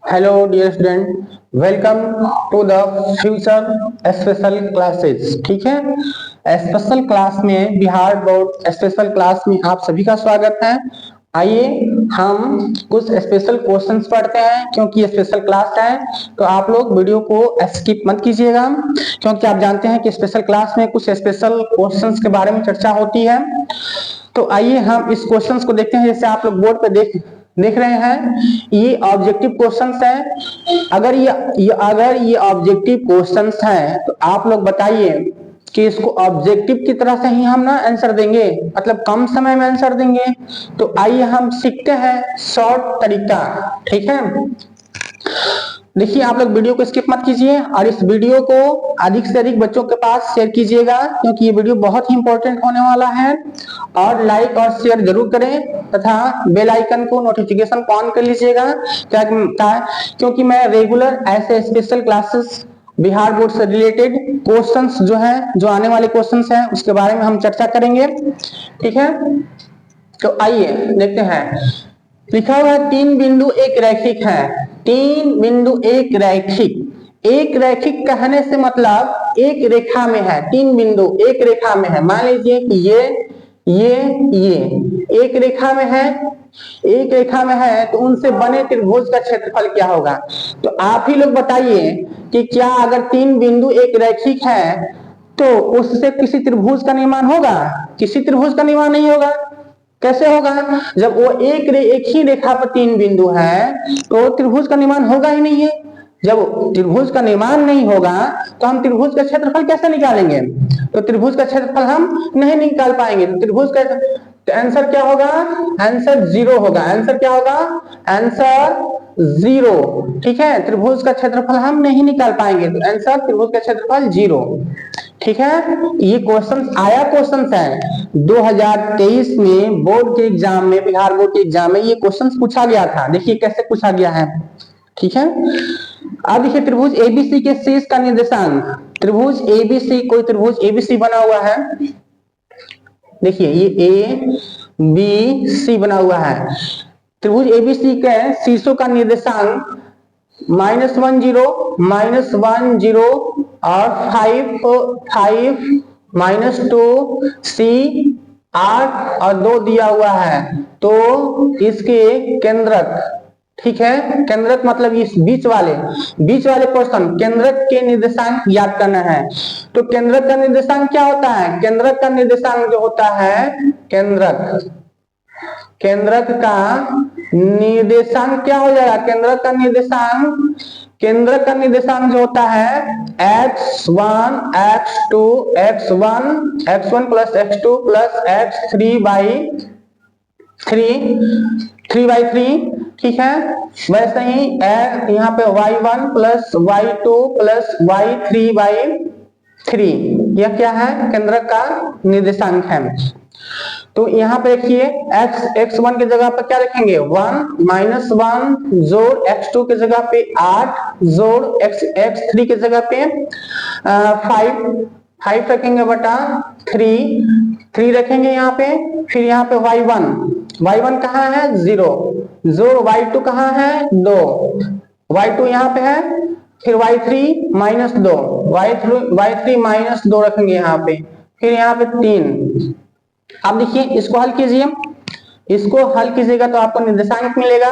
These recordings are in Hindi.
Hello dear student, welcome to the future special classes. ठीक है, स्पेशल क्लास में बिहार बोर्ड स्पेशल क्लास में आप सभी का स्वागत है। आइए हम कुछ स्पेशल क्वेश्चंस पढ़ते हैं, क्योंकि स्पेशल क्लास है तो आप लोग वीडियो को स्किप मत कीजिएगा, क्योंकि आप जानते हैं कि स्पेशल क्लास में कुछ स्पेशल क्वेश्चंस के बारे में चर्चा होती है। तो आइए हम इस क्वेश्चंस को देखते हैं। जैसे आप लोग बोर्ड पे देख रहे हैं, ये ऑब्जेक्टिव क्वेश्चंस है। अगर ये ऑब्जेक्टिव क्वेश्चंस हैं तो आप लोग बताइए कि इसको ऑब्जेक्टिव की तरह से ही हम ना आंसर देंगे, मतलब कम समय में आंसर देंगे। तो आइए हम सीखते हैं शॉर्ट तरीका। ठीक है, देखिए आप लोग वीडियो को स्किप मत कीजिए और इस वीडियो को अधिक से अधिक बच्चों के पास शेयर कीजिएगा, क्योंकि ये वीडियो बहुत ही इंपॉर्टेंट होने वाला है। और लाइक और शेयर जरूर करें तथा बेल आइकन को नोटिफिकेशन को ऑन कर लीजिएगा, क्योंकि मैं रेगुलर ऐसे स्पेशल क्लासेस बिहार बोर्ड से रिलेटेड क्वेश्चंस जो आने वाले क्वेश्चंस हैं उसके बारे में हम चर्चा करेंगे। ठीक है, तो आइए देखते हैं। लिखा हुआ है 3 बिंदु एक रैखिक है। 3 बिंदु एक रैखिक कहने से मतलब एक रेखा में है। 3 बिंदु एक रेखा में है। मान लीजिए कि ये एक रेखा में है, एक रेखा में है, तो उनसे बने त्रिभुज का क्षेत्रफल क्या होगा। तो आप ही लोग बताइए कि क्या अगर 3 बिंदु एक रैखिक है तो उससे किसी त्रिभुज का निर्माण होगा? किसी त्रिभुज का निर्माण नहीं होगा। कैसे होगा? जब वो एक ही रेखा पर 3 बिंदु है तो त्रिभुज का निर्माण होगा ही नहीं है। जब त्रिभुज का निर्माण नहीं होगा तो हम त्रिभुज का क्षेत्रफल कैसे निकालेंगे? तो त्रिभुज का क्षेत्रफल हम नहीं निकाल पाएंगे। तो त्रिभुज का आंसर क्या होगा? आंसर 0 होगा। आंसर क्या होगा? आंसर 0। ठीक है, त्रिभुज का क्षेत्रफल हम नहीं निकाल पाएंगे, तो आंसर त्रिभुज का क्षेत्रफल 0। ठीक है, ये क्वेश्चन है 2023 में बोर्ड के एग्जाम में, बिहार बोर्ड के एग्जाम में ये क्वेश्चन पूछा गया था। देखिए कैसे पूछा गया है। ठीक है, अब देखिए त्रिभुज एबीसी के शीर्ष का निर्देशांक। त्रिभुज एबीसी, कोई त्रिभुज एबीसी बना हुआ है। देखिए ये ए बी सी बना हुआ है। त्रिभुज एबीसी के शीर्षों का निर्देशांक -1 0 -1 0 और 5 -2 सी 8 और 2 दिया हुआ है। तो इसके केंद्रक, ठीक है, केंद्रक मतलब इस बीच वाले पोर्शन, केंद्रक के निर्देशांक याद करना है। तो केंद्रक का निर्देशांक क्या होता है? केंद्रक का निर्देशांक जो होता है, केंद्रक का निर्देशांक क्या हो जाएगा? केंद्रक का निर्देशांक जो होता है x1 x2 x1 plus x2 plus x3/3। ठीक है, वैसे ही यहाँ पे y1 plus y2 plus y3/3, यह क्या है? केंद्रक का निर्देशांक है। तो यहाँ पे देखिए x1 की जगह पर क्या रखेंगे? 1 -1 जोड़ x2 की जगह पे 8 जोड़ x3 की जगह पे 5 रखेंगे बटा 3 रखेंगे यहाँ पे। फिर यहाँ पे y1 कहाँ है? 0 जोड़ y2 कहाँ है? 2, y2 यहाँ पे है। फिर y3 -2, y3 -2 रखेंगे यहाँ पे। फिर यहाँ पे 3। अब देखिए इसको हल कीजिए। इसको हल कीजिएगा तो आपको निर्देशांक मिलेगा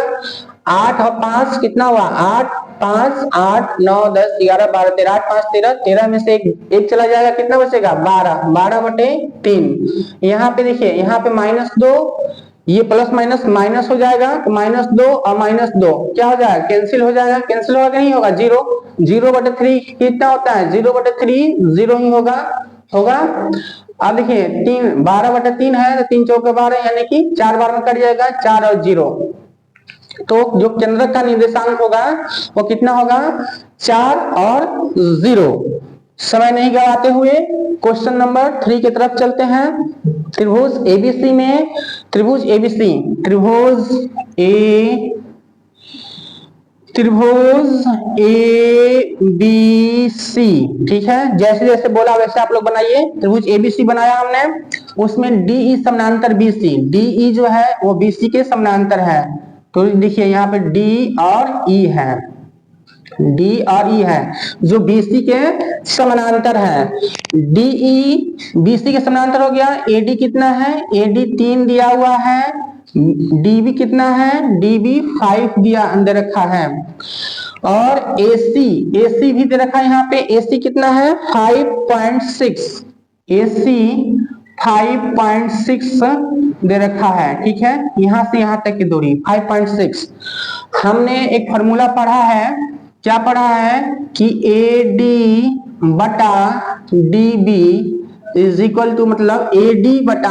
8 और 5 कितना हुआ? 8 5 8 9 10 11 12 13, 8 5 13, 13 में से एक चला जाएगा, कितना बचेगा? 12/3। यहाँ पे देखिए, यहाँ पे -2, ये प्लस माइनस हो जाएगा, तो -2 और -2 क्या हो जाएगा? कैंसिल हो जाएगा। कैंसिल होगा नहीं होगा? 0/3 कितना होता है? 0/3 0 ही होगा। अब देखिए 12/3 है तो 3 चौके 12, यानी कि 4 बार में कट जाएगा, 4 और 0। तो जो केंद्रक का निर्देशांक होगा वो कितना होगा? 4 और 0। समय नहीं गवाते हुए क्वेश्चन नंबर 3 की तरफ चलते हैं। त्रिभुज एबीसी में, त्रिभुज ए बी सी, ठीक है, जैसे जैसे बोला वैसे आप लोग बनाइए। त्रिभुज एबीसी बनाया हमने, उसमें डीई समानांतर बीसी, डीई जो है वो बीसी के समानांतर है। तो देखिए यहाँ पे डी और ई है, डी और ई है जो बीसी के समानांतर है। डीई बीसी के समानांतर हो गया। एडी कितना है, एडी 3 दिया हुआ है। डीबी कितना है, डीबी 5 दिया अंदर रखा है। और एसी, एसी भी दे रखा है यहाँ पे। एसी कितना है 5.6, एसी 5.6 दे रखा है। ठीक है, यहां से यहां तक की दूरी 5.6। हमने एक फॉर्मूला पढ़ा है, क्या पढ़ा है कि ए डी बटा D B is equal to, मतलब ए डी बटा,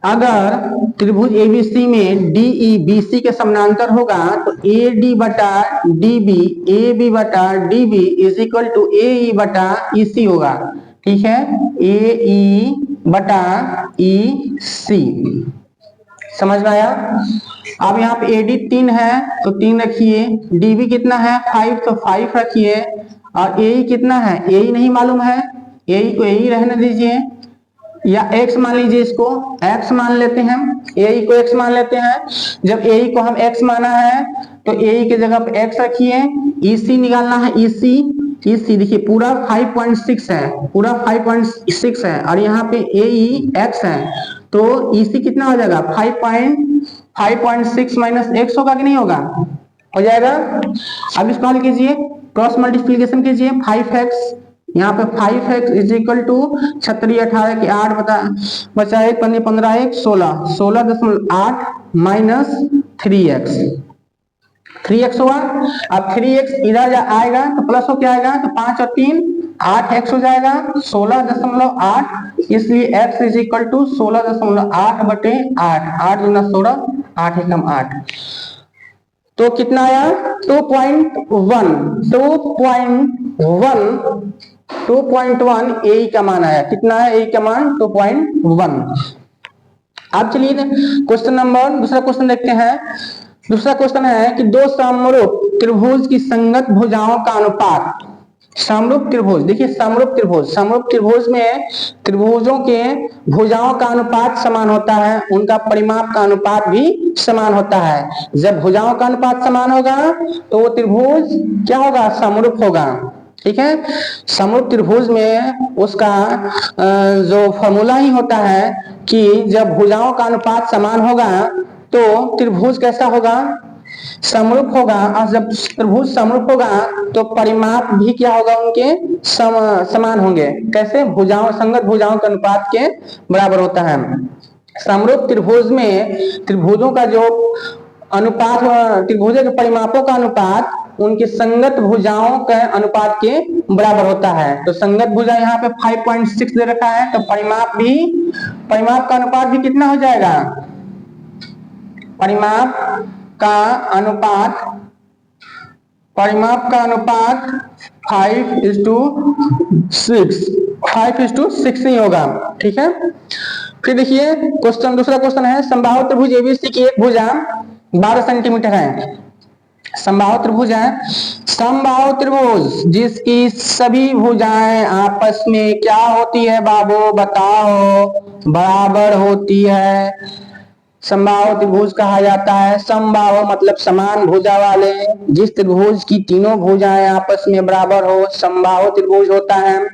अगर त्रिभुज एबीसी में डीई बीसी के समानांतर होगा तो ए डी बटा डी बी, ए बी बटा D B is equal to A E बटा ई सी होगा। ठीक है, ए ई बटा ई सी, समझ में आया। अब यहाँ पे एडी 3 है तो 3 रखिए, डीबी कितना है 5 तो 5 रखिए, और ए कितना है, ए नहीं मालूम है, ए को ए रहने दीजिए, या x मान लीजिए, इसको x मान लेते हैं, ए को x मान लेते हैं। जब ए को हम x माना है तो ए की जगह पे x रखिए। ईसी निकालना है, ईसी, ईसी देखिए पूरा 5.6 है, पूरा 5.6 है, और यहाँ पे ए x है तो ईसी कितना हो जाएगा 5.6 माइनस x होगा कि नहीं होगा, हो जाएगा। अब इसको हल कीजिए, क्रॉस मल्टीप्लीकेशन कीजिए, 5x यहाँ पे 5x इज इक्वल टू 36 18 के 8 बचा 1 15 15 1 16 16.8 माइनस 3x, 3x हुआ। अब 3x इधर आएगा तो प्लस हो क्या आएगा, तो 5 और 3 8x हो जाएगा 16.8, इसलिए x इज इक्वल टू 16.8 बटे 8, 8 दूना 16, 8 एकम 8, तो कितना आया 2.1 ए का मान आया। कितना है ए का मान 2.1। अब चलिए क्वेश्चन नंबर, दूसरा क्वेश्चन देखते हैं। दूसरा क्वेश्चन है कि दो समरूप त्रिभुज की संगत भुजाओं का अनुपात। समरूप त्रिभुज, देखिए समरूप त्रिभुज में त्रिभुजों के भुजाओं का अनुपात समान होता है, उनका परिमाप का अनुपात भी समान होता है। जब भुजाओं का अनुपात समान होगा तो वो त्रिभुज क्या होगा, समरूप होगा। ठीक है, समरूप त्रिभुज में उसका जो फॉर्मूला ही होता है कि जब भुजाओं का अनुपात समान होगा तो त्रिभुज कैसा होगा, समरूप होगा। और जब त्रिभुज समरूप होगा तो परिमाप भी क्या होगा, उनके समान होंगे। कैसे, भुजाओं, संगत भुजाओं के अनुपात के बराबर होता है। समरूप त्रिभुज में त्रिभुजों का जो अनुपात, त्रिभुजों के परिमापों का अनुपात उनके संगत भुजाओं के अनुपात के बराबर होता है। तो संगत भुजा यहाँ पे 5.6 दे रखा है, तो परिमाप का अनुपात भी कितना हो जाएगा, परिमाप का अनुपात 5:6 ही होगा। ठीक है, फिर देखिए क्वेश्चन, दूसरा क्वेश्चन है समबाहु त्रिभुज एबीसी की एक भुजा 12 सेंटीमीटर है। समबाहु त्रिभुज है, समबाहु त्रिभुज जिसकी सभी भुजाएं आपस में क्या होती है बाबू बताओ, बराबर होती है, समबाहु त्रिभुज कहा जाता है। समबाहु मतलब समान भुजा वाले, जिस त्रिभुज की तीनों भुजाएं आपस में बराबर हो, समबाहु त्रिभुज होता है।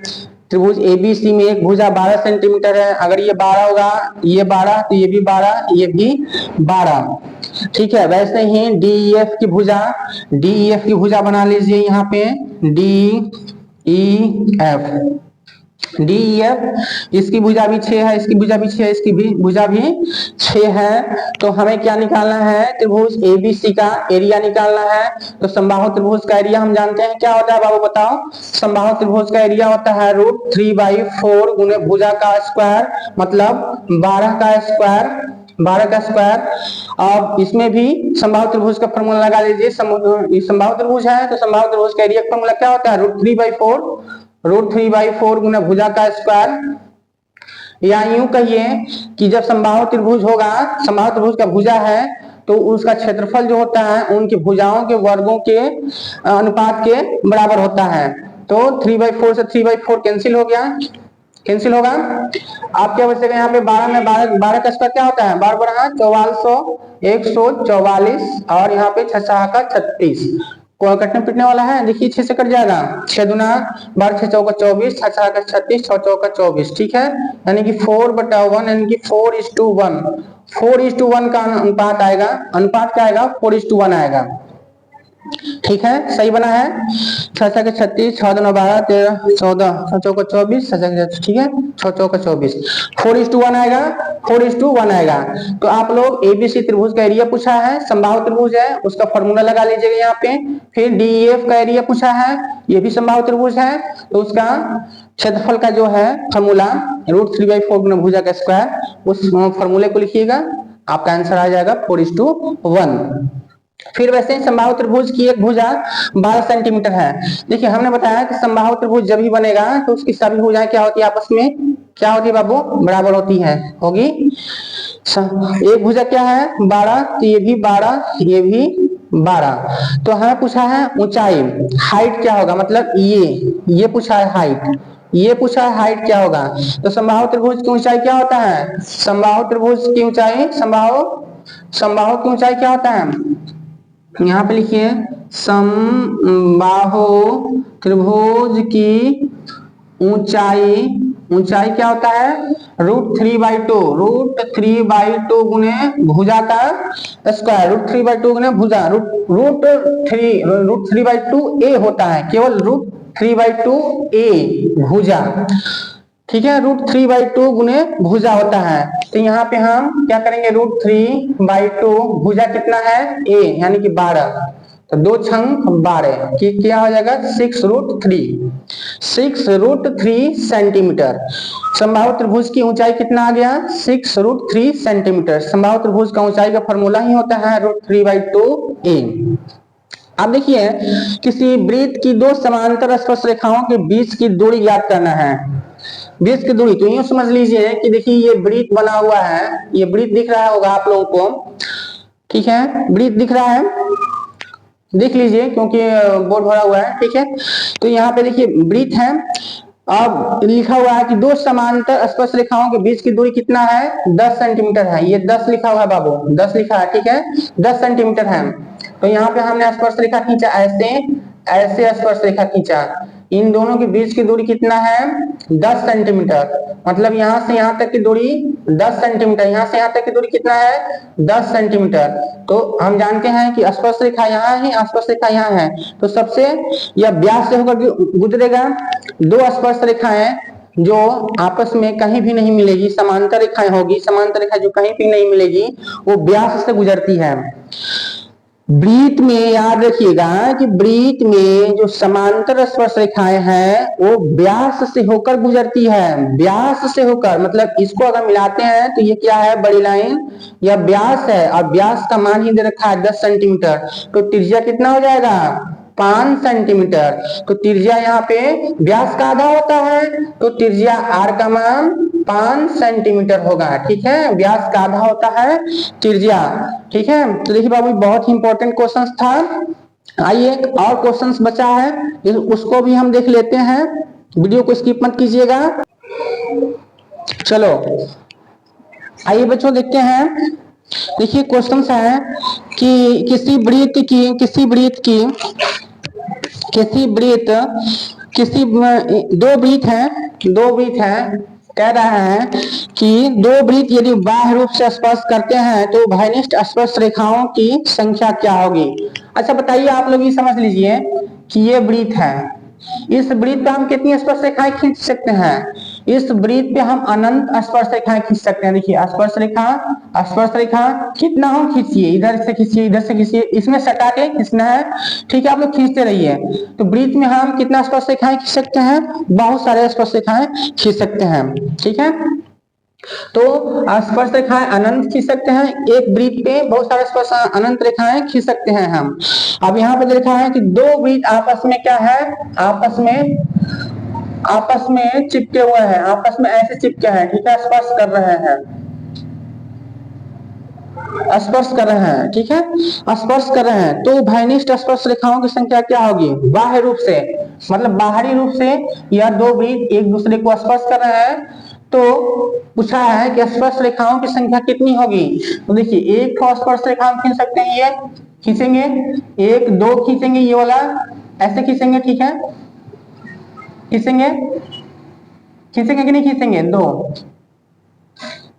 त्रिभुज एबीसी में एक भुजा 12 सेंटीमीटर है, अगर ये 12 होगा, ये 12 तो ये भी 12, ये भी 12। ठीक है, वैसे ही डीईएफ की भुजा बना लीजिए, यहाँ पे डीईएफ, इसकी भुजा भी 6 है, इसकी भुजा भी 6 है, इसकी भी भुजा भी 6 है। तो हमें क्या निकालना है, त्रिभुज एबीसी का एरिया निकालना है। तो समबाहु त्रिभुज का एरिया हम जानते हैं क्या होता है बाबू बताओ, समबाहु त्रिभुज का एरिया होता है √3/4 गुने भुजा का स्क्वायर, मतलब 12 का स्क्वायर। अब इसमें भी समबाहु त्रिभुज का फॉर्मूला लगा लीजिए। समबाहु त्रिभुज है तो समबाहु त्रिभुज का एरिया का फॉर्मूला क्या होता है, √3/4 गुना भुजा का स्क्वायर। या यूं कहिए कि जब समबाहु त्रिभुज होगा, समबाहु त्रिभुज का भुजा है तो उसका क्षेत्रफल जो होता है उनकी भुजाओं के वर्गों के अनुपात के बराबर होता है। तो 3/4 से 3/4 कैंसिल हो गया, कैंसिल होगा। आप क्या बचेगा यहाँ पे 12 में 12 का स्क्वायर क्या होता है, 12 12 4400 144 और यहाँ पे 6 6 का 36 को कटने पिटने वाला है। देखिए 6 से कट जाएगा, 6 दूना 12 6 चौका 24 6 6 का 36 6 चौका 24, ठीक है। यानी कि 4/1 यानी कि 4:1 4:1 का अनुपात आएगा। अनुपात क्या आएगा, 4:1 आएगा, ठीक है। सही बना है। 6 6 के 36 6 2 12 13 14 6 चौका 24 ठीक है, 6 चौका 24 4:1 आएगा, 4:1 आएगा। तो आप लोग एबीसी त्रिभुज का एरिया पूछा है, समबाहु त्रिभुज है, उसका फॉर्मूला लगा लीजिएगा यहाँ पे। फिर डीईएफ का एरिया पूछा है, ये भी समबाहु त्रिभुज है, तो उसका क्षेत्रफल का जो है फॉर्मूला √3/4 गुना भुजा का स्क्वायर, उस फॉर्मूले को लिखिएगा, आपका आंसर आ जाएगा 4:1। फिर वैसे ही समबाहु त्रिभुज की एक भुजा 12 सेंटीमीटर है। देखिए हमने बताया कि समबाहु त्रिभुज जब भी बनेगा तो उसकी सभी भुजाएं क्या होती है, आपस में क्या होती है बाबू, बराबर होती है, होगी। एक भुजा क्या है 12, तो ये भी 12 ये भी 12। तो हमें पूछा है ऊंचाई, हाइट क्या होगा, मतलब ये पूछा है हाइट, ये पूछा है हाइट क्या होगा। तो समबाहु त्रिभुज की ऊंचाई क्या होता है, समबाहु त्रिभुज की ऊंचाई समबाहु की ऊंचाई क्या होता है, यहाँ पे लिखिए समबाहु त्रिभुज की ऊंचाई क्या होता है, √3/2 गुने भुजा का स्क्वायर, √3/2 गुने भुजा, √3/2 ए होता है, केवल √3/2 ए भुजा, ठीक है। √3/2 गुने भुजा होता है। तो यहाँ पे हम क्या करेंगे, √3/2 भुजा कितना है a यानी कि 12, तो 2 छंग 12 की क्या हो जाएगा 6√3 सेंटीमीटर। समबाहु त्रिभुज की ऊंचाई कितना आ गया 6√3 सेंटीमीटर। समबाहु त्रिभुज का ऊंचाई का फॉर्मूला ही होता है √3/2a। अब देखिए किसी वृत्त की दो समांतर स्पर्श रेखाओं के बीच की दूरी ज्ञात करना है। बीच की दूरी तो यूं समझ लीजिए कि देखिए ये वृत्त बना हुआ है, ये वृत्त दिख रहा होगा आप लोगों को, ठीक है, वृत्त दिख रहा है, देख लीजिए क्योंकि बोर्ड भरा हुआ है, ठीक है। तो यहाँ पे देखिए वृत्त है, अब लिखा हुआ है कि दो समांतर स्पर्श रेखाओं के बीच की दूरी कितना है 10 सेंटीमीटर है। ये 10 लिखा हुआ है बाबू, 10 लिखा है, ठीक है, 10 सेंटीमीटर है। तो यहाँ पे हमने स्पर्श रेखा खींचा, ऐसे स्पर्श रेखा खींचा, इन दोनों के बीच की दूरी कितना है 10 सेंटीमीटर, मतलब यहाँ से यहाँ तक की दूरी 10 सेंटीमीटर, यहाँ से यहाँ तक की दूरी कितना है 10 सेंटीमीटर। तो हम जानते हैं कि स्पर्श रेखा यहाँ है, स्पर्श रेखा यहाँ है, तो सबसे यह व्यास से होकर गुजरेगा। दो स्पर्श रेखाएं जो आपस में कहीं भी नहीं मिलेगी, समांतर रेखाएं होगी, समांतर रेखा जो कहीं भी नहीं मिलेगी वो व्यास से गुजरती है। वृत्त में याद रखिएगा कि वृत्त में जो समांतर स्पर्श रेखाएं हैं वो व्यास से होकर गुजरती है, व्यास से होकर, मतलब इसको अगर मिलाते हैं तो ये क्या है बड़ी लाइन, यह व्यास है, और व्यास का मान ही दे रखा है 10 सेंटीमीटर, तो त्रिज्या कितना हो जाएगा 5 सेंटीमीटर। तो त्रिज्या यहाँ पे व्यास का आधा होता है, तो त्रिज्या आर का मान 5 सेंटीमीटर होगा, ठीक है, व्यास का आधा होता है त्रिज्या, ठीक है। तो देखिए बाबू बहुत ही इंपॉर्टेंट क्वेश्चन था। आइए एक और क्वेश्चन बचा है, उसको भी हम देख लेते हैं, वीडियो को स्किप मत कीजिएगा। चलो आइए बच्चों देखते हैं। देखिए क्वेश्चन है कि किसी दो वृत्त हैं, कह रहा है कि दो वृत्त यदि बाह्य रूप से स्पर्श करते हैं तो उभयनिष्ठ स्पर्श रेखाओं की संख्या क्या होगी। अच्छा बताइए आप लोग ये समझ लीजिए कि ये वृत्त है, इस वृत्त पे हम कितनी स्पर्श रेखाएं खींच सकते हैं, इस वृत्त पे हम अनंत स्पर्श रेखाएं खींच सकते हैं। देखिए स्पर्श रेखा कितना हम खींचिए, इधर से खींचिए, इधर से खींचिए, इसमें सटा के खींचना है, ठीक है, आप लोग खींचते रहिए। तो वृत्त में हम कितना स्पर्श रेखाएं खींच सकते हैं, बहुत सारे स्पर्श रेखाएं खींच सकते हैं, ठीक है। तो स्पर्श रेखाएं अनंत खींच सकते हैं, एक वृत्त पे बहुत सारे स्पर्श अनंत रेखाएं खींच सकते हैं हम। अब यहाँ पे देखा है कि दो वृत्त आपस में क्या है, आपस में चिपके हुए हैं, आपस में ऐसे चिपके हैं, ठीक है, स्पर्श कर रहे हैं, ठीक है, स्पर्श कर रहे हैं। तो उभयनिष्ठ स्पर्श रेखाओं की संख्या क्या होगी, बाह्य रूप से मतलब बाहरी रूप से यह दो वृत्त एक दूसरे को स्पर्श कर रहे हैं, तो पूछा है कि स्पर्श रेखाओं की संख्या कितनी होगी। तो देखिए एक तो स्पर्श रेखा हम खींच सकते हैं, ये खींचेंगे, एक दो खींचेंगे, ये वाला ऐसे खींचेंगे, ठीक है, खींचेंगे, खींचेंगे कि नहीं खींचेंगे, दो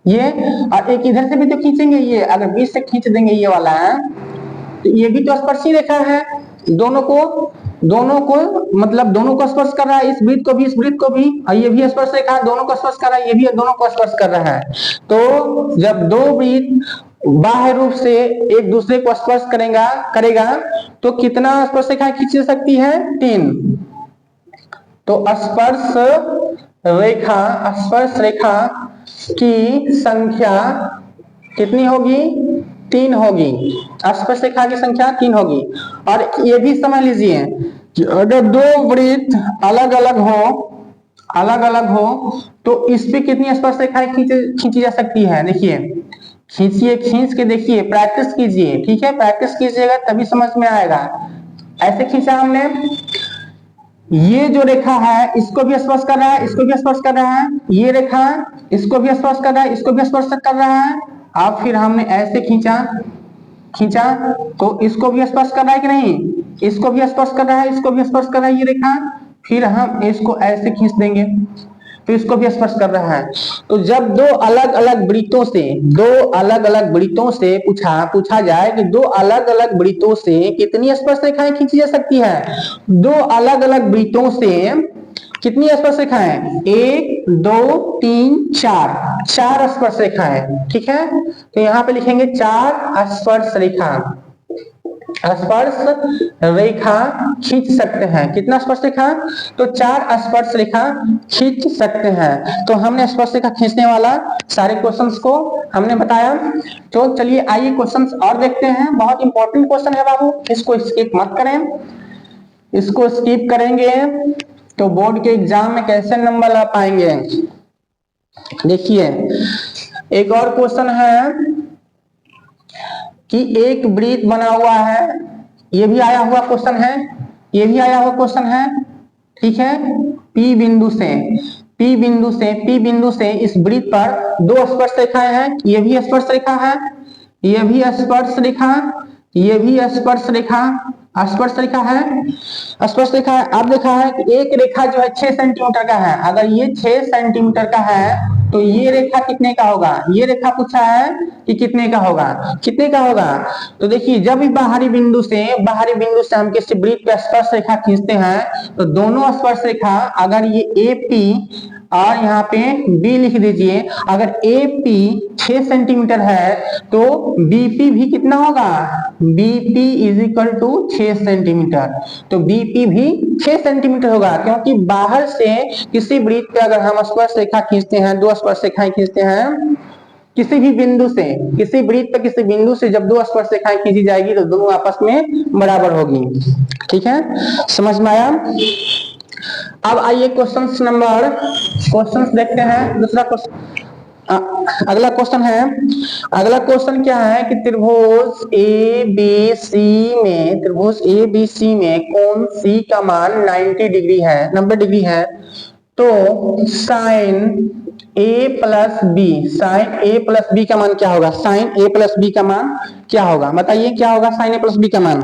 ये, और एक इधर से भी तो खींचेंगे, ये अगर बीच से खींच देंगे ये वाला है, तो ये भी तो स्पर्शी रेखा है, दोनों को मतलब दोनों को स्पर्श कर रहा है, इस वृत्त को भी, इस वृत्त को भी, और ये भी स्पर्श रेखा है, दोनों को स्पर्श कर रहा है, ये भी दोनों को स्पर्श कर रहा है। तो जब दो वृत्त बाह्य रूप से एक दूसरे को स्पर्श करेगा तो कितना स्पर्श रेखा खींच सकती है, 3। तो स्पर्श रेखा की संख्या कितनी होगी, 3 होगी। स्पर्श रेखा की संख्या 3 होगी। और ये भी समझ लीजिए कि अगर दो वृत्त अलग अलग हो तो इस पे कितनी स्पर्श रेखाएं खींची जा सकती है। देखिए खींचिए, खींच के देखिए, प्रैक्टिस कीजिए, ठीक है, प्रैक्टिस कीजिएगा तभी समझ में आएगा। ऐसे खींचा हमने, ये जो रेखा है इसको भी स्पर्श कर रहा है, इसको भी स्पर्श कर रहा है, ये रेखा इसको भी स्पर्श कर रहा है, इसको भी स्पर्श कर रहा है। अब फिर हमने ऐसे खींचा तो इसको भी स्पर्श कर रहा है कि नहीं, इसको भी स्पर्श कर रहा है, इसको भी स्पर्श कर रहा है ये रेखा। फिर हम इसको ऐसे खींच देंगे तो इसको भी स्पर्श कर रहा है। तो जब दो अलग अलग वृत्तों से पूछा जाए कि दो अलग अलग वृत्तों से कितनी स्पर्श रेखाएं खींची जा सकती है, दो अलग अलग वृत्तों से कितनी स्पर्श रेखाएं, 1 2 3 4 स्पर्श रेखाएं, ठीक है। तो यहाँ पे लिखेंगे 4 स्पर्श रेखा खींच सकते हैं। कितना स्पर्श रेखा, तो 4 स्पर्श रेखा खींच सकते हैं। तो हमने स्पर्श रेखा खींचने वाला सारे क्वेश्चंस को हमने बताया। तो चलिए आइए क्वेश्चंस और देखते हैं। बहुत इंपॉर्टेंट क्वेश्चन है बाबू, इसको स्किप मत करें, इसको स्किप करेंगे तो बोर्ड के एग्जाम में कैसे नंबर ला पाएंगे। देखिए एक और क्वेश्चन है कि एक वृत्त बना हुआ है, ये भी आया हुआ क्वेश्चन है, ठीक है। P बिंदु से इस वृत्त पर 2 स्पर्श रेखाएं हैं, ये भी स्पर्श रेखा है, ये भी स्पर्श रेखा है। अब देखा है कि एक रेखा जो है 6 सेंटीमीटर का है। अगर ये 6 सेंटीमीटर का है तो ये रेखा कितने का होगा, ये रेखा पूछा है कि कितने का होगा। तो देखिए जब भी बाहरी बिंदु से हम किसी वृत्त पे स्पर्श रेखा खींचते हैं तो दोनों स्पर्श रेखा, अगर ये AP और यहाँ पे B लिख दीजिए, अगर AP 6 सेंटीमीटर है तो BP भी कितना होगा, BP is equal to 6 centimetre. तो BP भी 6 सेंटीमीटर होगा, क्योंकि बाहर से किसी वृत्त पे अगर हम स्पर्श रेखा खींचते हैं, 2 स्पर्श रेखाएं खींचते हैं किसी भी बिंदु से, किसी वृत्त पे किसी बिंदु से जब 2 स्पर्श रेखाएं खींची जाएगी तो दोनों आपस में बराबर होगी, ठीक है, समझ में आया। अब आइए क्वेश्चंस देखते हैं। दूसरा क्वेश्चन, अगला क्वेश्चन क्या है कि त्रिभुज ABC में कोण C का मान 90 डिग्री है। तो sin A प्लस B का मान क्या होगा, बताइए क्या होगा sin A प्लस B का मान,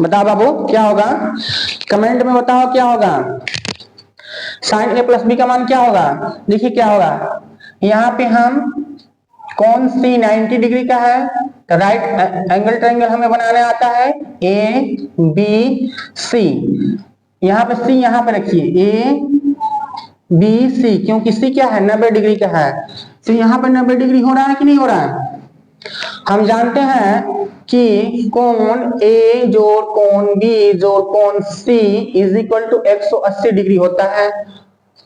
बताओ बाबू क्या होगा, कमेंट में बताओ क्या होगा। sin A प्लस B का मान क्या होगा, देखिए क्या होगा, यहाँ पे हम कौन सी 90 डिग्री का है, तो राइट एंगल ट्रायंगल हमें बनाने आता है ABC। यहाँ पे C यहाँ पे रखिए ABC, क्योंकि C क्या है 90 डिग्री का है। तो यहाँ पे 90 डिग्री हो रहा है कि नहीं हो रहा है। हम जानते हैं कि कोण A जोड़ कोण B जोड़ कोण C is equal to 180 degree होता है।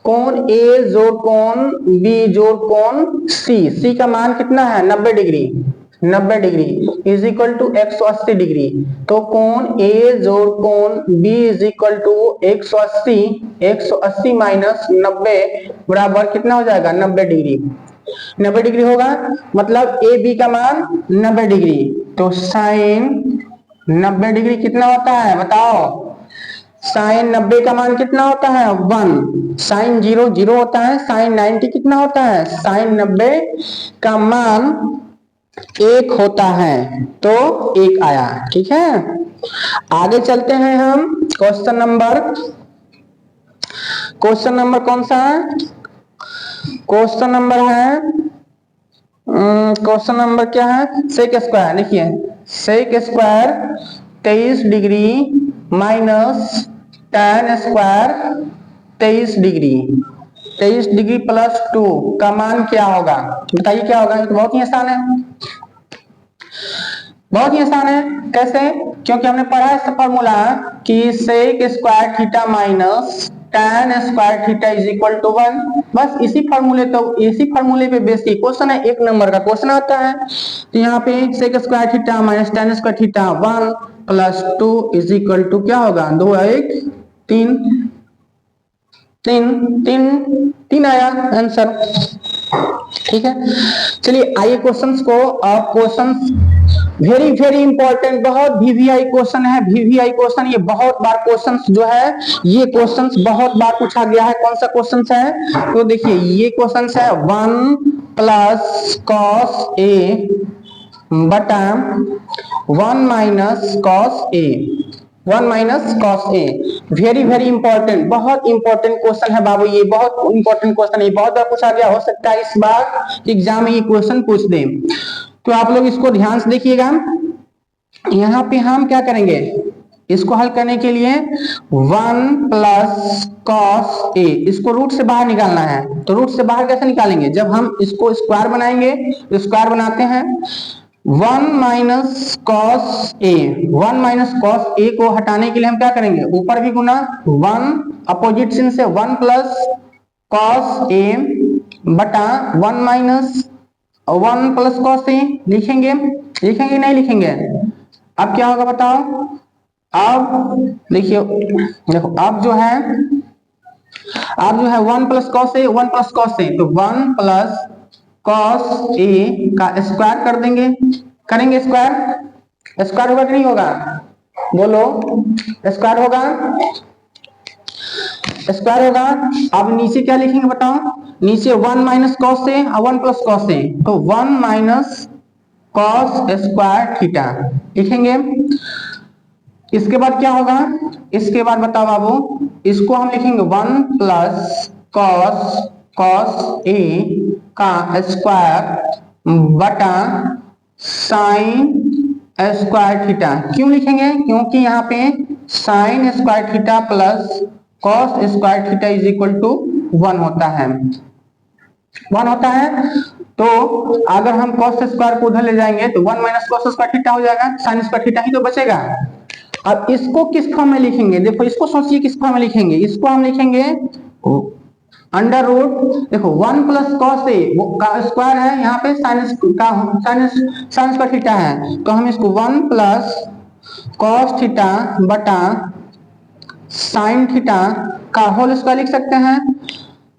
कोण A जोड़ कोण B जोड़ कोण C का मान कितना है 90 degree is equal to 180 degree. तो कोण A जोड़ कोण B is equal to 180 minus 90 बराबर कितना हो जाएगा 90 डिग्री होगा, मतलब AB का मान 90 डिग्री। तो साइन 90 डिग्री कितना होता है बताओ, साइन 90 का मान कितना होता है 1, साइन 0 0 होता है, साइन 90 कितना होता है, साइन 90 का मान 1 होता है, तो 1 आया। ठीक है, आगे चलते हैं हम क्वेश्चन नंबर कौन सा है, क्वेश्चन नंबर क्या है, सेक स्क्वायर। देखिए sec square 23 degree minus tan square 23 degree, 23 degree plus 2 का मान क्या होगा, बताइए क्या होगा। ये तो बहुत ही आसान है, बहुत ही आसान है। कैसे, क्योंकि हमने पढ़ा है फॉर्मूला कि sec square theta minus tan square theta is equal to 1। बस इसी फॉर्मूले पे बेस की क्वेश्चन है, 1 नंबर का क्वेश्चन आता है। तो यहाँ पे sec square theta minus tan square theta 1 plus 2 is equal to क्या होगा, 2 1 3 3 3 3 आया आंसर। ठीक है, चलिए आइए क्वेश्चंस को। अब क्वेश्चंस वेरी वेरी इंपॉर्टेंट, बहुत वीवीआई क्वेश्चन है, वीवीआई क्वेश्चन। ये बहुत बार क्वेश्चंस जो है, ये क्वेश्चंस बहुत बार पूछा गया है। कौन सा क्वेश्चन है, तो देखिए ये क्वेश्चन है 1 प्लस कॉस ए बटा 1 minus cos A, 1 minus cos A. Very very important, बहुत इंपॉर्टेंट क्वेश्चन है बाबू, ये बहुत इंपॉर्टेंट क्वेश्चन है, बहुत बार पूछा गया, हो सकता है इस बार एग्जाम में ये क्वेश्चन पूछ दे। तो आप लोग इसको ध्यान से देखिएगा। यहाँ पे हम क्या करेंगे, इसको हल करने के लिए 1 प्लस कॉस ए, इसको रूट से बाहर निकालना है। तो रूट से बाहर कैसे निकालेंगे, जब हम इसको स्क्वायर बनाएंगे, तो स्क्वायर बनाते हैं 1 minus cos A, 1 minus cos A को हटाने के लिए हम क्या करेंगे, ऊपर भी गुना 1, अपोजिट चिन्ह से 1 प्लस कॉस ए बटा 1 माइनस 1 प्लस कॉस ए लिखेंगे, लिखेंगे नहीं लिखेंगे। अब क्या होगा बताओ, अब देखिए, देखो अब जो है 1 plus cos A, 1 plus cos A, तो 1 प्लस कॉस ए का स्क्वायर कर देंगे, करेंगे स्क्वायर, स्क्वायर होगा कि नहीं होगा, बोलो स्क्वायर होगा, स्क्वायर होगा। अब नीचे क्या लिखेंगे बताओ, नीचे 1 माइनस कॉस ए और 1 प्लस कॉस ए, तो 1 माइनस कॉस स्क्वायर थीटा लिखेंगे। इसके बाद क्या होगा, इसके बाद बताओ बाबू, इसको हम लिखेंगे 1 प्लस कॉस ए का स्क्वायर बटा साइन स्क्वायर थीटा। क्यों लिखेंगे, क्योंकि यहाँ पे sine square theta plus cos square theta is equal to 1 होता है, 1 होता है। तो अगर हम कॉस स्क्वायर को उधर ले जाएंगे तो 1 माइनस कॉस स्क्वायर थीटा हो जाएगा, साइन स्क्वायर थीटा ही तो बचेगा। अब इसको किस फॉर्म में लिखेंगे, देखो इसको सोचिए किस फॉर्म में लिखेंगे, इसको हम लिखेंगे अंडर रूट, देखो 1 प्लस कॉस ए का स्क्वायर है, यहाँ पे साइन स्क्वायर थीटा है, तो हम इसको 1 प्लस कॉस थीटा बटा साइन थीटा का होल स्क्वायर लिख सकते हैं।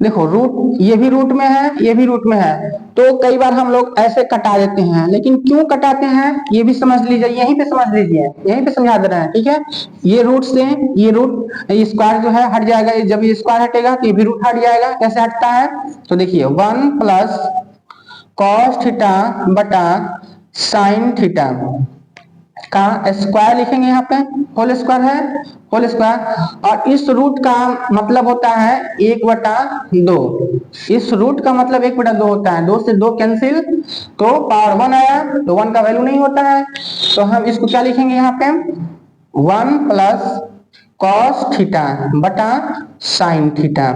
देखो रूट, ये भी रूट में है, ये भी रूट में है, तो कई बार हम लोग ऐसे कटा देते हैं, लेकिन क्यों कटाते हैं ये भी समझ लीजिए, यहीं पे समझ लीजिए, यहीं पे समझा दे रहे हैं। ठीक है, ये रूट से ये रूट स्क्वायर जो है हट जाएगा, जब ये स्क्वायर हटेगा तो ये भी रूट हट जाएगा। कैसे हटता है, तो देखिए 1 प्लस कॉस थीटा बटा साइन थीटा का स्क्वायर लिखेंगे, यहाँ पे होल स्क्वायर है, होल स्क्वायर। और इस रूट का मतलब होता है 1/2, इस रूट का मतलब 1/2 होता है, 2 से 2 कैंसिल, तो पावर 1 आया, तो 1 का वैल्यू नहीं होता है, तो हम इसको क्या लिखेंगे यहाँ पे 1 प्लस कॉस थीटा बटा साइन थीटा।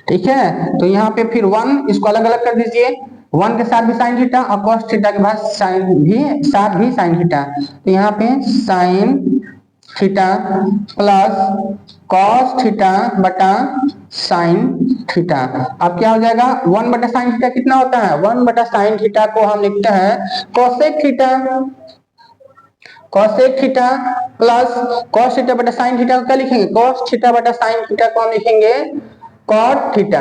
ठीक है, तो यहाँ पे फिर 1 इसको अलग अलग कर दीजिए, 1 के साथ भी साइन थीटा और कॉस थीटा के बाद साइन भी साथ भी साइन थीटा, तो यहाँ पे sine theta plus cos theta बटा साइन थीटा। अब क्या हो जाएगा, 1 बटा साइन थीटा कितना होता है, 1 बटा साइन थीटा को हम लिखते हैं cosec theta, cosec theta plus cos theta बटा साइन थीटा को क्या लिखेंगे, कॉस थीटा बटा साइन थीटा को हम लिखेंगे कॉट थीटा,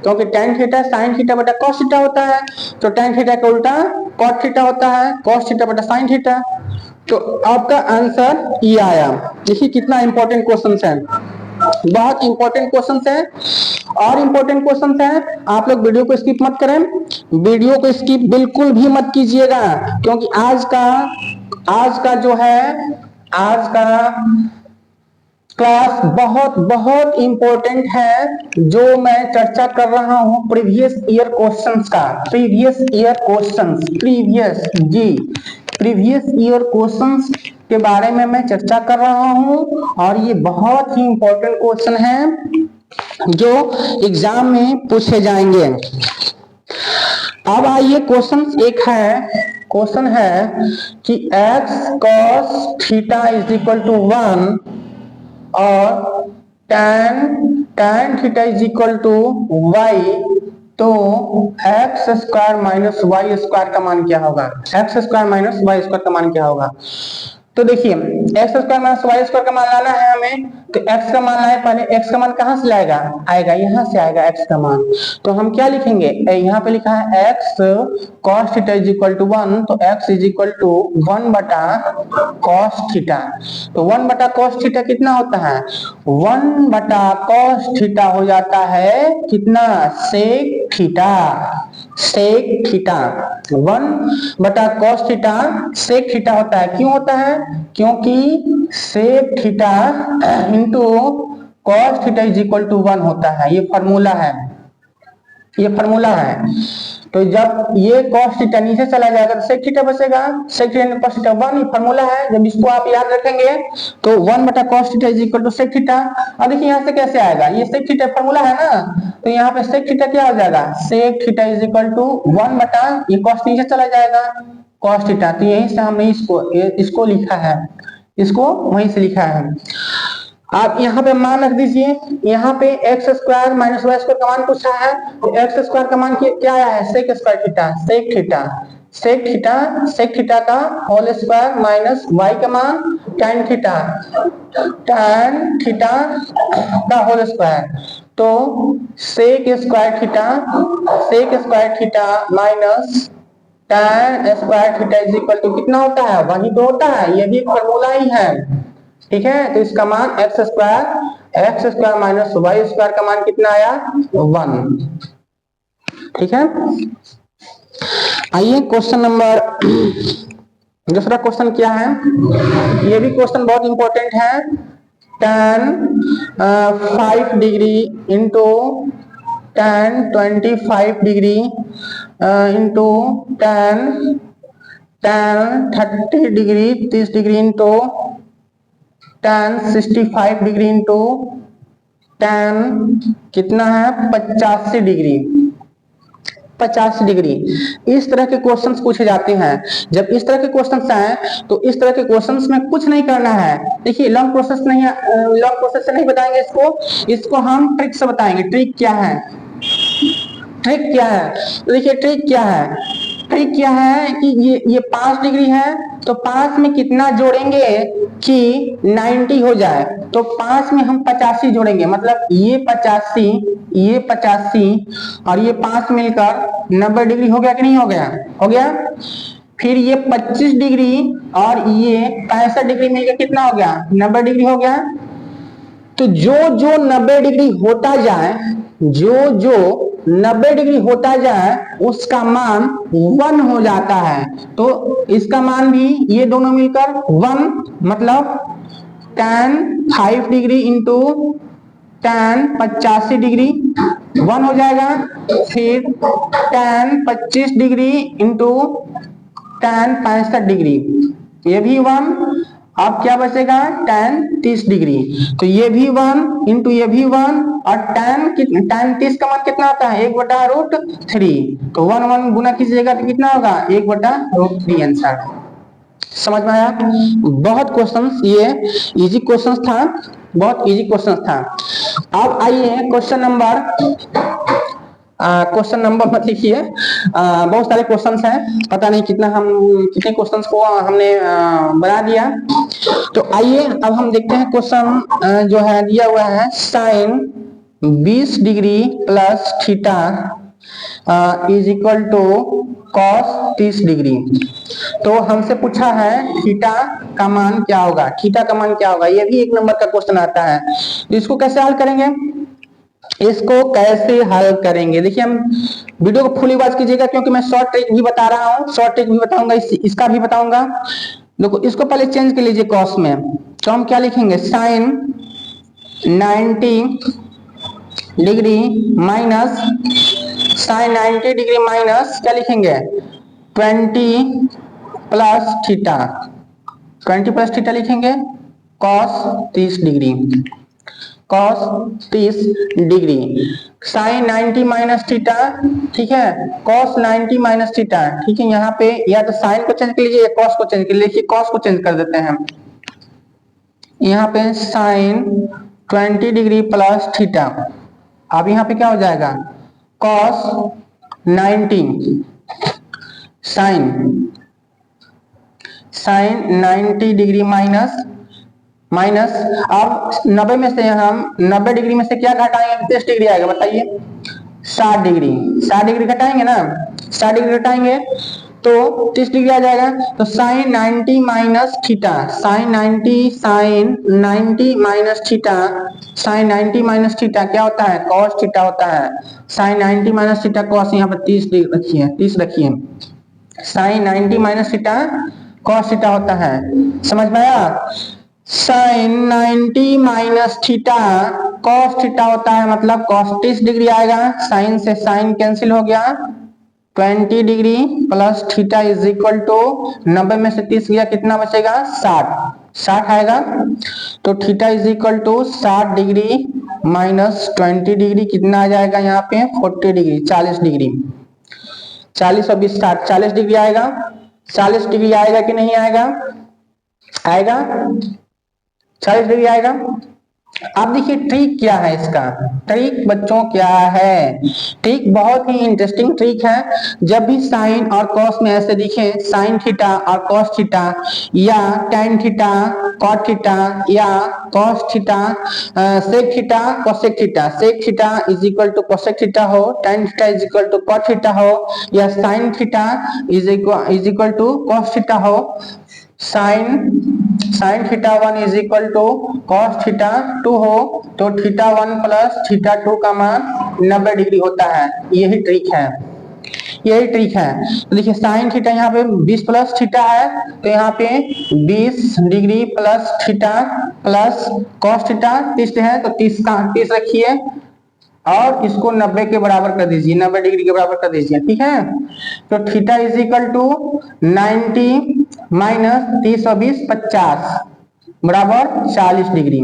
क्योंकि tan थीटा साइन थीटा बटा कॉस थीटा होता है, तो tan थीटा का उल्टा कॉट थीटा होता है, कॉस थीटा बटा साइन थीटा। तो आपका आंसर ये आया। देखिए कितना इंपॉर्टेंट क्वेश्चन है, बहुत इंपॉर्टेंट क्वेश्चन है और इंपॉर्टेंट क्वेश्चन है। आप लोग वीडियो को स्किप मत करें, वीडियो को स्किप बिल्कुल भी मत कीजिएगा, क्योंकि आज का जो है आज का क्लास बहुत बहुत इंपॉर्टेंट है, जो मैं चर्चा कर रहा हूं प्रीवियस ईयर क्वेश्चंस का। प्रीवियस ईयर क्वेश्चंस के बारे में मैं चर्चा कर रहा हूं और ये बहुत ही इंपॉर्टेंट क्वेश्चन है जो एग्जाम में पूछे जाएंगे। अब आइए क्वेश्चन है कि x cos theta is equal to 1 और tan theta is equal to y, तो x square minus y square का मान क्या होगा? X square minus y square का मान क्या होगा? तो देखिए x square minus y square का मान लाना है हमें, तो एक्स का मान लाए, पहले एक्स का मान कहां से लाएगा? आएगा यहाँ से आएगा एक्स का मान। तो हम क्या लिखेंगे? यहाँ पे लिखा है x cos theta is equal to 1, तो एक्स इज इक्वल टू 1 बटा कॉस थीटा। तो 1 बटा कॉस थीटा कितना होता है? 1 बटा कॉस थीटा हो जाता है कितना? Sec theta. 1 बटा कॉस थीटा सेक थीटा होता है। क्यों होता है? क्योंकि sec theta into cos theta is equal to 1 होता है। ये फॉर्मूला है। तो जब ये कॉस थीटा नीचे चला जाएगा तो सेक थीटा बचेगा। सेक थीटा कॉस थीटा 1 ही फॉर्मूला है। जब इसको आप याद रखेंगे तो 1 बटा cos theta is equal to sec theta. और देखिए यहाँ से कैसे आएगा? ये सेक थीटा फॉर्मूला है ना, तो यहाँ पे सेक थीटा क्या हो जाएगा? Sec theta is equal to 1 बटा ये कॉस नीचे चला जाएगा कॉस थीटा। तो यहीं से हमने इसको लिखा है, इसको वहीं से लिखा है। आप यहाँ पे मान रख दीजिए, यहाँ पे x square minus y square का मान पूछा है, तो एक्स स्क्वायर का मान क्या आया है? Sec square theta. Sec theta का होल स्क्वायर माइनस वाई का मान tan थीटा का होल स्क्वायर। तो sec square theta minus tan square theta is equal to कितना होता है? वही तो होता है, ये भी फॉर्मूला ही है। ठीक है, तो इसका मान x square minus y square का मान कितना आया? 1। ठीक है, आइए क्वेश्चन नंबर दूसरा क्वेश्चन क्या है? ये भी क्वेश्चन बहुत इंपॉर्टेंट है। tan 5 degree into tan 25 degree into tan 30 degree 30 degree into tan 65 degree into tan कितना है? 85 डिग्री। इस तरह के क्वेश्चंस पूछे जाते हैं। जब इस तरह के क्वेश्चंस आए तो इस तरह के क्वेश्चंस में कुछ नहीं करना है। देखिए लॉन्ग प्रोसेस से नहीं बताएंगे इसको हम ट्रिक से बताएंगे। ट्रिक क्या है? तो देखिए ट्रिक क्या है कि ये 5 डिग्री है, तो 5 में कितना जोड़ेंगे कि 90 हो जाए? तो 5 में हम 85 जोड़ेंगे, मतलब ये 85 और ये 5 मिलकर 90 डिग्री हो गया कि नहीं हो गया? हो गया। फिर ये 25 डिग्री और ये 65 डिग्री मिलकर कितना हो गया? 90 डिग्री हो गया। तो जो 90 डिग्री होता जाए, जो 90 डिग्री होता जाए उसका मान 1 हो जाता है। तो इसका मान भी ये दोनों मिलकर 1, मतलब tan 5 degree into tan 85 degree 1 हो जाएगा। फिर tan 25 degree into tan 65 degree, ये भी 1। अब क्या बचेगा? tan 30 डिग्री, तो ये भी 1 इंटू ये भी 1, और tan 30 का मान कितना आता है? 1/√3। तो 1 गुना कीजिएगा तो कितना होगा? 1/√3 आंसर। समझ में आया? बहुत क्वेश्चंस, ये इजी क्वेश्चंस था, बहुत इजी क्वेश्चंस था। अब आइए क्वेश्चन नंबर मत लिखिए, बहुत सारे क्वेश्चंस हैं, पता नहीं कितने क्वेश्चंस को हमने बना दिया। तो आइए अब हम देखते हैं क्वेश्चन जो है दिया हुआ है। Sine 20 degree plus theta is equal to cos 30 degree. तो हमसे पूछा है थीटा का मान क्या होगा, थीटा का मान क्या होगा, ये भी 1 नंबर का क्वेश्चन आता है। तो इसको कैसे हल करेंगे, इसको कैसे हल करेंगे, देखिए हम वीडियो को फुली वॉच कीजिएगा क्योंकि मैं शॉर्ट ट्रिक भी बता रहा हूँ, शॉर्ट ट्रिक भी बताऊंगा, इसका भी बताऊंगा। देखो इसको पहले चेंज कर लीजिए कॉस में, तो हम क्या लिखेंगे, sine 90 degree minus sine 90 degree minus क्या लिखेंगे 20 प्लस थीटा, 20 प्लस थीटा लिखेंगे cos 30 degree, cos 30 degree, sine 90 minus theta, ठीक है, कॉस 90 माइनस थीटा, ठीक है। यहाँ पे या तो साइन को चेंज कर लीजिए या कॉस को चेंज कर लीजिए, कॉस को चेंज कर देते हैं। यहाँ पे साइन 20 डिग्री प्लस थीटा, अब यहाँ पे क्या हो जाएगा cos 90 sine 90 degree minus minus, अब 90 में से हम 90 डिग्री में से क्या घटाएंगे, 30 डिग्री आएगा, बताइए 60 डिग्री, 60 डिग्री घटाएंगे ना, 60 डिग्री घटाएंगे तो 30 डिग्री आ जाएगा। तो sine 90 minus theta, sine 90 minus theta, sine 90 minus theta क्या होता है कॉस थीटा होता है, साइन 90 माइनस थीटा कॉस, यहाँ पर 30 रखिए, 30 रखिए, sine 90 minus theta cos theta होता है, समझ में आया। Sine 90 minus theta cos theta होता है, मतलब कॉस 30 डिग्री आएगा, साइन से साइन कैंसिल हो गया, 20 degree plus theta is equal to 90 में से 30 गया कितना बचेगा 60 आएगा। तो theta is equal to 60 degree minus 20 degree कितना आ जाएगा यहाँ पे 40 डिग्री, 40 डिग्री, 40 और 20 60, 40 डिग्री आएगा, 40 डिग्री आएगा कि नहीं आएगा, आएगा 40 डिग्री आएगा। अब देखिए ट्रिक क्या है इसका, ट्रिक बच्चों क्या है, ट्रिक बहुत ही इंटरेस्टिंग ट्रिक है। जब भी साइन और कॉस में ऐसे दिखे साइन थीटा और कॉस थीटा, या टेन थीटा कॉट थीटा, या cos theta sec theta cosec theta, sec theta is equal to cosec theta हो, tan theta is equal to cot theta हो, या sine theta is equal to cos theta हो, sine theta 1 is equal to cos theta 2 हो, तो थीटा 1 प्लस थीटा 2 का मान 90 डिग्री होता है। यही ट्रिक है, यही ट्रिक है। तो देखिए साइन थीटा यहाँ पे 20 प्लस थीटा है, तो यहाँ पे 20 degree plus theta plus cos theta 30 है, तो 30 रखिए और इसको 90 के बराबर कर दीजिए, 90 डिग्री के बराबर कर दीजिए, ठीक है। तो theta is equal to 90 minus 30 और 20 50 बराबर 40 डिग्री।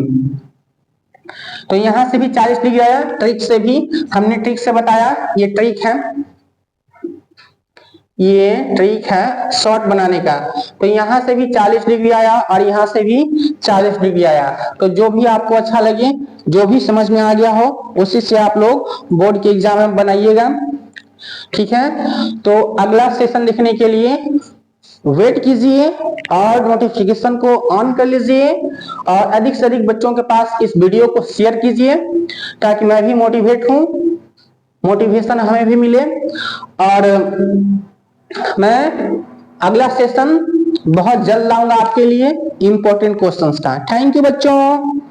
तो यहां से भी 40 डिग्री आया, ट्रिक से भी हमने ट्रिक से बताया, ये ट्रिक है, ये ट्रिक है शॉर्ट बनाने का। तो यहां से भी 40 डिग्री आया और यहां से भी 40 डिग्री आया। तो जो भी आपको अच्छा लगे, जो भी समझ में आ गया हो, उसी से आप लोग बोर्ड के एग्जाम में बनाइएगा, ठीक है। तो अगला सेशन देखने के लिए वेट कीजिए और नोटिफिकेशन को ऑन कर लीजिए और अधिक से अधिक बच्चों के पास इस वीडियो को शेयर कीजिए ताकि मैं भी मोटिवेट हूं, मोटिवेशन हमें भी मिले। और मैं अगला सेशन बहुत जल्द लाऊंगा आपके लिए इंपॉर्टेंट क्वेश्चंस का। थैंक यू बच्चों।